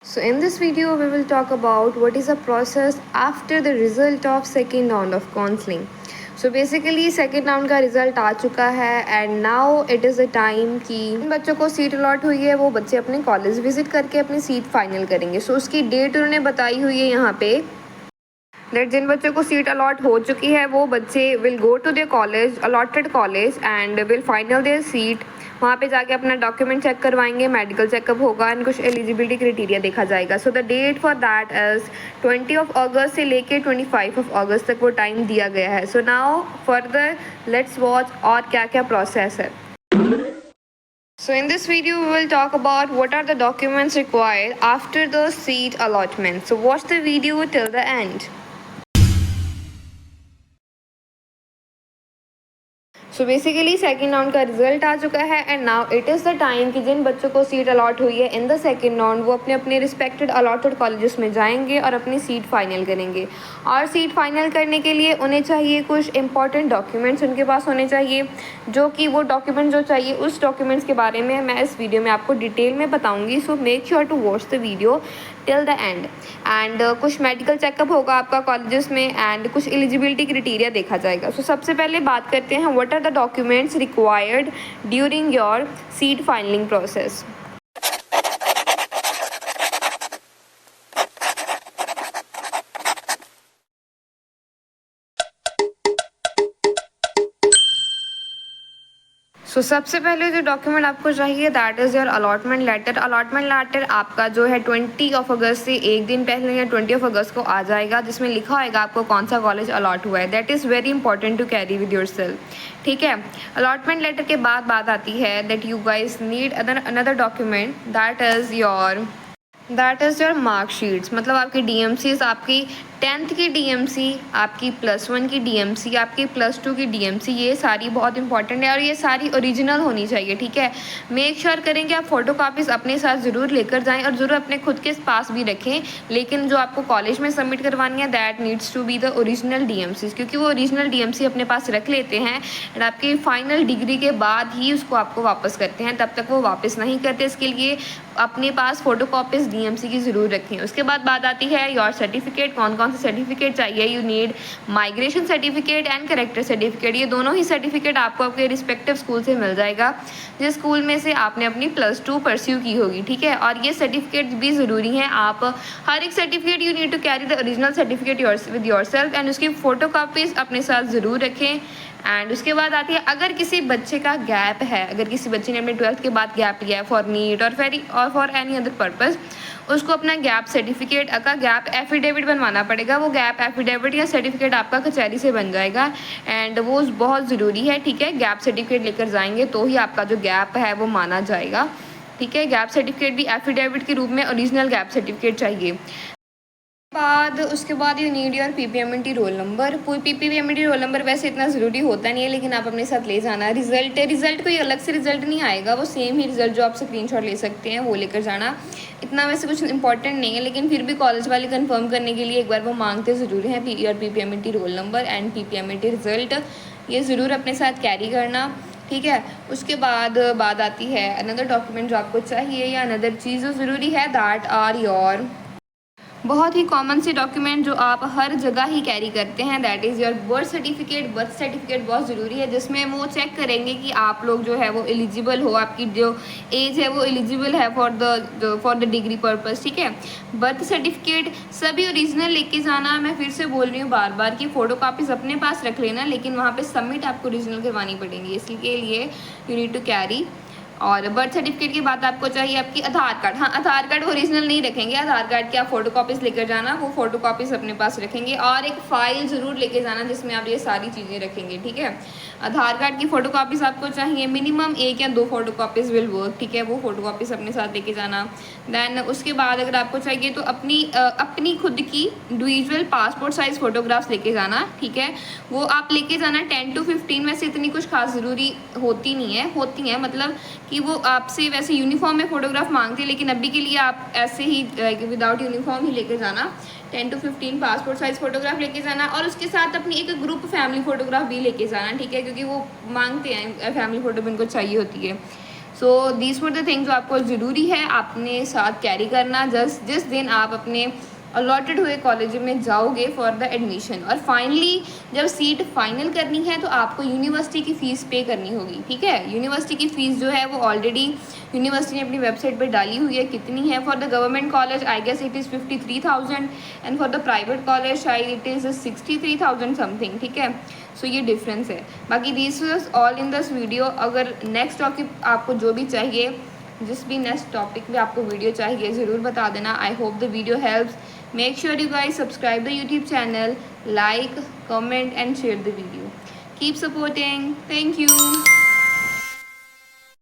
So in this video we will talk about what is the process after the result of second round of counseling. So basically second round का result आ चुका है and now it is a time कि जिन बच्चों को seat allot हुई है वो बच्चे अपने कॉलेज विजिट करके अपनी सीट फाइनल करेंगे. सो उसकी डेट उन्होंने बताई हुई है यहाँ पे दैट जिन बच्चों को सीट अलॉट हो चुकी है वो बच्चे will go to their college allotted college and will final their seat. वहाँ पे जाके अपना डॉक्यूमेंट चेक करवाएंगे, मेडिकल चेकअप होगा एंड कुछ एलिजिबिलिटी क्राइटेरिया देखा जाएगा. So the date for that is 20 अगस्त से लेके 25 अगस्त तक वो टाइम दिया गया है. So now further let's watch और क्या क्या प्रोसेस है. So in this video we will talk about what are the documents required after the seat allotment. So watch the video till the end. So basically second round का result आ चुका है and now it is the time कि जिन बच्चों को seat allot हुई है in the second round वो अपने अपने रिस्पेक्टेड अलॉटेड कॉलेजेस में जाएंगे और अपनी सीट फाइनल करेंगे. और सीट फाइनल करने के लिए उन्हें चाहिए कुछ इंपॉर्टेंट डॉक्यूमेंट्स उनके पास होने चाहिए, जो कि वो डॉक्यूमेंट जो चाहिए उस डॉक्यूमेंट्स के बारे में मैं इस वीडियो में आपको डिटेल में बताऊँगी. So make sure to watch the video till the end. And कुछ मेडिकल चेकअप होगा आपका कॉलेजेस में एंड कुछ एलिजिबिलिटी क्राइटेरिया देखा जाएगा. सो सबसे पहले बात करते हैं what are the documents required during your seat finaling process. So सबसे पहले जो डॉक्यूमेंट आपको चाहिए that is your allotment letter. Allotment letter आपका जो है 20 अगस्त से एक दिन पहले या 20 अगस्त को आ जाएगा, जिसमें लिखा होगा आपको कौन सा कॉलेज अलॉट हुआ है. That is very important to carry with your self. ठीक है. अलॉटमेंट लेटर के बाद बात आती है that you guys need another document that is your marksheets. मतलब आपकी DMCs, आपकी 10th की DMC, आपकी +1 की DMC, आपकी +2 की DMC, ये सारी बहुत इंपॉर्टेंट है और ये सारी ओरिजिनल होनी चाहिए. ठीक है. मेक श्योर करें कि आप फ़ोटो कापीज़ अपने साथ ज़रूर लेकर जाएं और ज़रूर अपने खुद के पास भी रखें, लेकिन जो आपको कॉलेज में सबमिट करवानी है that needs to be the original DMCs, क्योंकि वो ओरिजिनल DMC अपने पास रख लेते हैं एंड आपकी फाइनल डिग्री के बाद ही उसको आपको वापस करते हैं, तब तक वो वापस नहीं करते. इसके लिए अपने पास फ़ोटो कॉपीज़ DMC की ज़रूर रखें. उसके बाद बात आती है योर सर्टिफिकेट. कौन कौन से सर्टिफिकेट चाहिए. You need migration certificate and character certificate. ये दोनों ही सर्टिफिकेट आपको आपके रिस्पेक्टिव स्कूल से मिल जाएगा जिस स्कूल में से आपने अपनी +2 परस्यू की होगी. ठीक है. और ये सर्टिफिकेट भी ज़रूरी हैं. आप हर एक certificate you need to carry the original certificate with your self and उसकी फ़ोटो कापीज़ अपने साथ ज़रूर रखें. एंड उसके बाद आती है अगर किसी बच्चे का गैप है, अगर किसी बच्चे ने अपने 12th के बाद गैप लिया है फॉर नीट और फॉर एनी अदर पर्पज़, उसको अपना गैप सर्टिफिकेट का गैप एफिडेविट बनवाना पड़ेगा. वो गैप एफिडेविट या सर्टिफिकेट आपका कचहरी से बन जाएगा एंड वो बहुत ज़रूरी है. ठीक है. गैप सर्टिफिकेट लेकर जाएंगे तो ही आपका जो गैप है वो माना जाएगा. ठीक है. गैप सर्टिफिकेट भी एफिडेविट के रूप में ओरिजिनल गैप सर्टिफिकेट चाहिए. उसके बाद you need your PPMNT roll number. कोई PPMNT रोल नंबर वैसे इतना ज़रूरी होता नहीं है, लेकिन आप अपने साथ ले जाना. रिज़ल्ट कोई अलग से रिज़ल्ट नहीं आएगा, वो सेम ही रिज़ल्ट जो आप स्क्रीनशॉट ले सकते हैं वो लेकर जाना. इतना वैसे कुछ इंपॉर्टेंट नहीं है, लेकिन फिर भी कॉलेज वाले कंफर्म करने के लिए एक बार वो मांगते ज़रूर हैं your PPMNT roll number and PPMNT result. ये ज़रूर अपने साथ कैरी करना. ठीक है. उसके बाद बात आती है अनदर डॉक्यूमेंट जो आपको चाहिए या अनदर चीज़ जो ज़रूरी है दैट आर योर बहुत ही कॉमन से डॉक्यूमेंट जो आप हर जगह ही कैरी करते हैं that is your birth certificate. Birth certificate बहुत ज़रूरी है, जिसमें वो चेक करेंगे कि आप लोग जो है वो एलिजिबल हो, आपकी जो एज है वो एलिजिबल है फॉर द डिग्री पर्पज़. ठीक है. बर्थ सर्टिफिकेट सभी ओरिजिनल लेके जाना. मैं फिर से बोल रही हूँ बार बार कि फ़ोटो कापीज़ अपने पास रख लेना, लेकिन वहाँ पर सबमिट आपको ओरिजिनल करवानी पड़ेंगी. इसके लिए यू नीड टू कैरी. और बर्थ सर्टिफिकेट की बात आपको चाहिए आपकी आधार कार्ड. हाँ, आधार कार्ड ओरिजिनल नहीं रखेंगे. आधार कार्ड की आप फ़ोटो कॉपीज़ लेकर जाना, वो फ़ोटो कॉपीज़ अपने पास रखेंगे. और एक फ़ाइल ज़रूर लेके जाना जिसमें आप ये सारी चीज़ें रखेंगे. ठीक है. आधार कार्ड की फ़ोटो कॉपीज़ आपको चाहिए. मिनिमम 1 या 2 फ़ोटो कॉपीज़ विल वर्क. ठीक है. वो फ़ोटो कॉपीज़ अपने साथ लेके जाना. दैन उसके बाद अगर आपको चाहिए तो अपनी खुद की इंडिविजुअल पासपोर्ट साइज़ फ़ोटोग्राफ्स लेके जाना. ठीक है. वो आप लेके जाना 10 to 15. वैसे इतनी कुछ खास ज़रूरी होती हैं, मतलब कि वो आपसे वैसे यूनिफॉर्म में फ़ोटोग्राफ मांगते हैं, लेकिन अभी के लिए आप ऐसे ही विदाउट यूनिफॉर्म ही लेकर जाना. 10 to 15 पासपोर्ट साइज़ फ़ोटोग्राफ लेके जाना और उसके साथ अपनी एक ग्रुप फैमिली फ़ोटोग्राफ भी लेके जाना. ठीक है. क्योंकि वो मांगते हैं फैमिली फ़ोटो भी उनको चाहिए होती है. So these for the things जो आपको ज़रूरी है अपने साथ कैरी करना जिस दिन आप अपने अलॉटेड हुए कॉलेज में जाओगे फॉर द एडमिशन। और फाइनली जब सीट फाइनल करनी है तो आपको यूनिवर्सिटी की फ़ीस पे करनी होगी, ठीक है। यूनिवर्सिटी की फ़ीस जो है वो ऑलरेडी यूनिवर्सिटी ने अपनी वेबसाइट पे डाली हुई है, कितनी है। For the government college I guess it is 53,000 and for the private college शायद इट इज़ 63,000 समथिंग, ठीक है। सो ये डिफरेंस है। बाकी this is all in this video. अगर नेक्स्ट टॉपिक आपको जो भी चाहिए, जिस भी नेक्स्ट टॉपिक पे आपको वीडियो चाहिए ज़रूर बता देना। I hope the video helps. Make sure you guys subscribe the YouTube channel, like, comment and share the video. Keep supporting. Thank you.